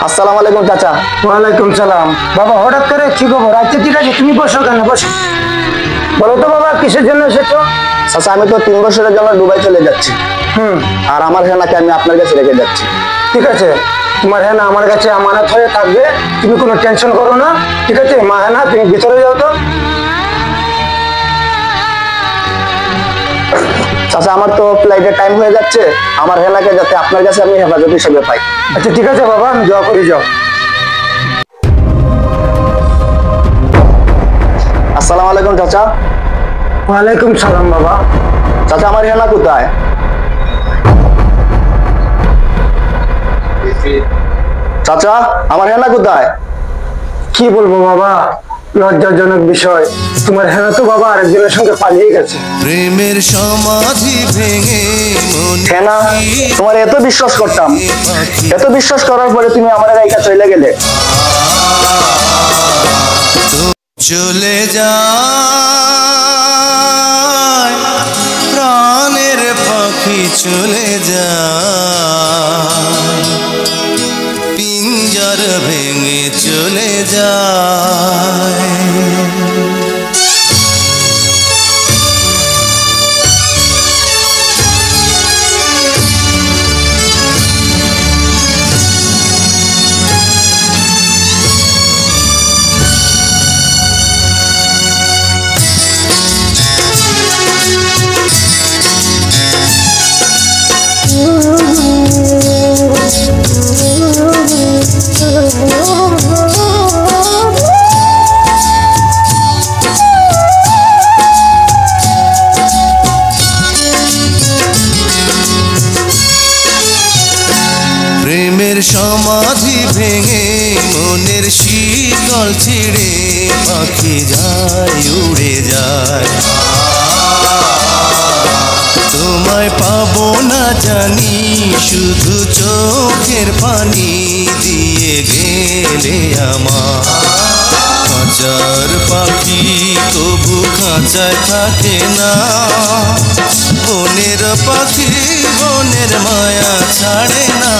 আসসালামু আলাইকুম চাচা। ওয়ালাইকুম সালাম। বাবা হঠাৎ করে কি খবর? আচ্ছা ঠিক আছে, তুমি বসো, কেন বসো। বলো তো বাবা, কিসের জন্য এসেছো? চাচা আমি তো 3 বছরের জন্য দুবাই চলে যাচ্ছি, আর আমার হেনাকে আমি আপনার কাছে রেখে যাচ্ছি। ঠিক আছে, তোমার হেনা আমার কাছে আমানত হয়ে থাকবে, তুমি কোনো টেনশন করো না। ঠিক আছে মা হেনা, তুমি ভিতরে যাও তো। চাচা আমার তো ফ্লাইটের টাইম হয়ে যাচ্ছে, আমার হেনাকে যাতে আপনার কাছে আমি হেফাজত হিসেবে পাই। আচ্ছা ঠিক আছে বাবা, আমি দোয়া করি, যাও। আসসালামু আলাইকুম চাচা। ওয়ালাইকুম সালাম বাবা। চাচা আমার হেনা কোথায়? চাচা আমার হেনা কোথায়? কি বলবো বাবা, লজ্জাজনক বিষয়, তোমার হেনা তো বাবা আরেকজনের সঙ্গে পালিয়ে গেছে। প্রেমের সমাধি ভেঙে হেনা, তোমার এত বিশ্বাস করতাম, এত বিশ্বাস করার পরে তুমি আমার একা চলে গেলে। চলে যায় প্রাণের পাখি, চলে যায় পিঞ্জর ভেঙে চলে যায়। প্রেমের সমাধি ভেঙে মনের শীতল ছিঁড়ে পাখি যায়, উড়ে যায়। তোমায় পাবো না জানি, শুধু চোখের পানি দিয়ে গেলে আমার। খাঁচার পাখি তবু খাঁচায় থাকে না, বনের পাখি বনের মায়া ছাড়ে না।